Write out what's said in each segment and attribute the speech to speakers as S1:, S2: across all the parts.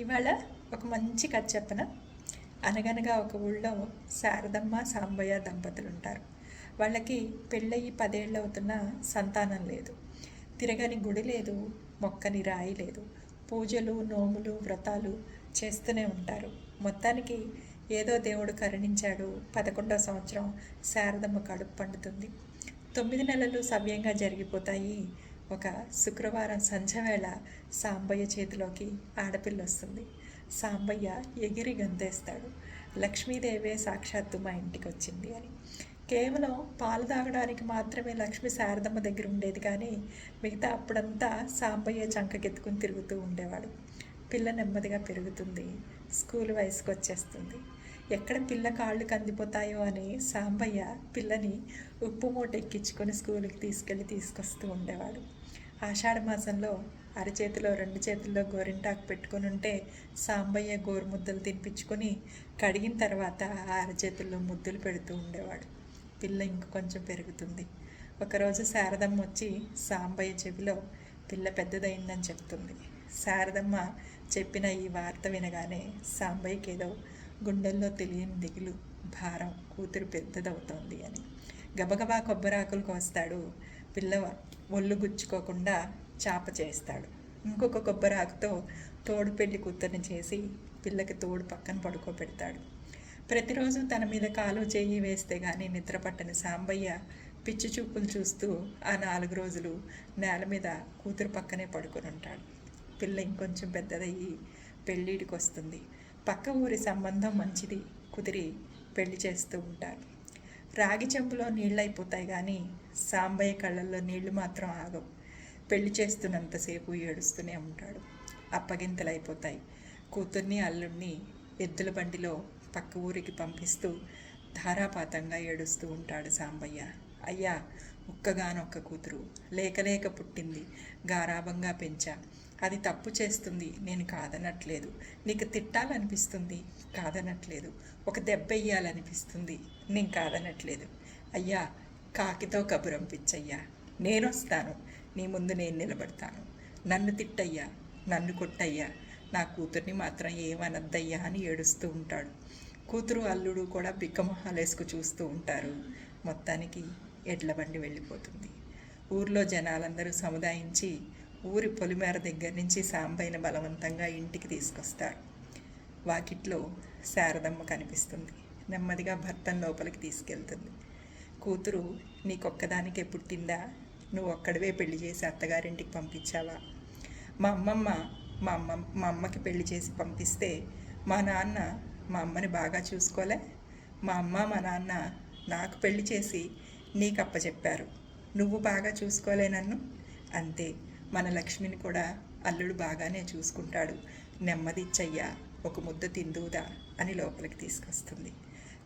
S1: ఇవాళ ఒక మంచి కథ చెప్పన. అనగనగా ఒక ఊళ్ళో శారదమ్మ సాంబయ్య దంపతులు ఉంటారు. వాళ్ళకి పెళ్ళయి 10 ఏళ్ళు అవుతున్న సంతానం లేదు. తిరగని గుడి లేదు, మొక్కని రాయి లేదు. పూజలు, నోములు, వ్రతాలు చేస్తూనే ఉంటారు. మొత్తానికి ఏదో దేవుడు కరుణించాడు. 11వ సంవత్సరం శారదమ్మ కడుపు పండుతుంది. 9 నెలలు సవ్యంగా జరిగిపోతాయి. ఒక శుక్రవారం సంధ్యవేళ సాంబయ్య చేతిలోకి ఆడపిల్ల వస్తుంది. సాంబయ్య ఎగిరి గంతేస్తాడు. లక్ష్మీదేవే సాక్షాత్తు మా ఇంటికి వచ్చింది అని. కేవలం పాలు తాగడానికి మాత్రమే లక్ష్మి శారదమ్మ దగ్గర ఉండేది, కానీ మిగతా అప్పుడంతా సాంబయ్య చంకకెత్తుకుని తిరుగుతూ ఉండేవాడు. పిల్ల నెమ్మదిగా పెరుగుతుంది. స్కూల్ వయసుకు వచ్చేస్తుంది. ఎక్కడ పిల్ల కాళ్ళు కందిపోతాయో అని సాంబయ్య పిల్లని ఉప్పు మూట ఎక్కించుకొని స్కూల్కి తీసుకొస్తూ ఉండేవాడు. ఆషాఢ మాసంలో అరచేతిలో 2 చేతుల్లో గోరింటాకు పెట్టుకొని ఉంటే సాంబయ్య గోరుముద్దలు తినిపించుకొని కడిగిన తర్వాత ఆ అరచేతుల్లో ముద్దులు పెడుతూ ఉండేవాడు. పిల్ల ఇంకొంచెం పెరుగుతుంది. ఒకరోజు శారదమ్మ వచ్చి సాంబయ్య చెవిలో పిల్ల పెద్దదైందని చెప్తుంది. శారదమ్మ చెప్పిన ఈ వార్త వినగానే సాంబయ్యకి ఏదో గుండెల్లో తెలియని దిగులు, భారం, కూతురు పెద్దదవుతోంది అని. గబగబా కొబ్బరాకులు కోస్తాడు. పిల్ల ఒళ్ళు గుచ్చుకోకుండా చాప చేస్తాడు. ఇంకొక కొబ్బరాకుతో తోడు పెళ్లి కూతుర్ని చేసి పిల్లకి తోడు పక్కన పడుకోబెడతాడు. ప్రతిరోజు తన మీద కాలు చేయి వేస్తే కానీ నిద్రపట్టని సాంబయ్య పిచ్చి చూపులు చూస్తూ ఆ 4 రోజులు నేల మీద కూతురు పక్కనే పడుకొని ఉంటాడు. పిల్ల ఇంకొంచెం పెద్దదయ్యి పెళ్ళిడికి వస్తుంది. పక్క ఊరి సంబంధం మంచిది కుదిరి పెళ్లి చేస్తూ ఉంటారు. రాగి చెంపులో నీళ్ళైపోతాయి, కానీ సాంబయ్య కళ్ళల్లో నీళ్లు మాత్రం ఆగవు. పెళ్లి చేస్తున్నంతసేపు ఏడుస్తూనే ఉంటాడు. అప్పగింతలు అయిపోతాయి. కూతుర్ని అల్లుడిని ఎద్దుల బండిలో పక్క ఊరికి పంపిస్తూ ధారాపాతంగా ఏడుస్తూ ఉంటాడు సాంబయ్య. అయ్యా, ఒక్కగానొక్క కూతురు, లేక పుట్టింది, గారాబంగా పెంచా. అది తప్పు చేస్తుంది, నేను కాదనట్లేదు. నీకు తిట్టాలనిపిస్తుంది, కాదనట్లేదు. ఒక దెబ్బ వెయ్యాలనిపిస్తుంది, నేను కాదనట్లేదు. అయ్యా, కాకితో కబురంపించయ్యా, నేనొస్తాను, నీ ముందు నేను నిలబడతాను. నన్ను తిట్టయ్యా, నన్ను కొట్టయ్యా, నా కూతుర్ని మాత్రం ఏమనద్దయ్యా అని ఏడుస్తూ ఉంటాడు. కూతురు అల్లుడు కూడా బిక్కమొహాలేసుకు చూస్తూ ఉంటారు. మొత్తానికి ఎడ్ల బండి వెళ్ళిపోతుంది. ఊర్లో జనాలందరూ సముదాయించి ఊరి పొలిమేర దగ్గర నుంచి సాంబయ్యని బలవంతంగా ఇంటికి తీసుకొస్తాడు. వాకిట్లో శారదమ్మ కనిపిస్తుంది. నెమ్మదిగా భర్తను లోపలికి తీసుకెళ్తుంది. కూతురు నీకొక్కదానికే పుట్టిందా? నువ్వు ఒక్కడివే పెళ్లి చేసి అత్తగారింటికి పంపించావా? మా అమ్మకి పెళ్లి చేసి పంపిస్తే మా నాన్న మా అమ్మని బాగా చూసుకోలే. మా అమ్మ మా నాన్న నాకు పెళ్లి చేసి నీకు అప్పచెప్పారు. నువ్వు బాగా చూసుకోలే నన్ను. అంతే, మన లక్ష్మిని కూడా అల్లుడు బాగానే చూసుకుంటాడు. నెమ్మదిచ్చయ్యా, ఒక ముద్ద తిందువుదా అని లోపలికి తీసుకొస్తుంది.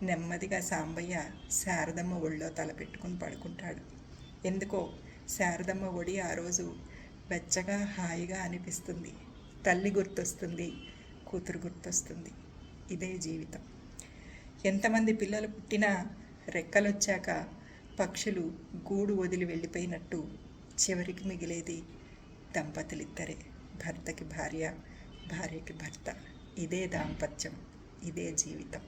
S1: నెమ్మదిగా సాంబయ్య శారదమ్మ ఒళ్ళో తలపెట్టుకుని పడుకుంటాడు. ఎందుకో శారదమ్మ ఒడి ఆ రోజు వెచ్చగా హాయిగా అనిపిస్తుంది. తల్లి గుర్తొస్తుంది, కూతురు గుర్తొస్తుంది. ఇదే జీవితం. ఎంతమంది పిల్లలు పుట్టినా రెక్కలొచ్చాక పక్షులు గూడు వదిలి వెళ్ళిపోయినట్టు చివరికి మిగిలేది దంపతులిద్దరే. భర్తకి భార్య, భార్యకి భర్త. ఇదే దాంపత్యం, ఇదే జీవితం.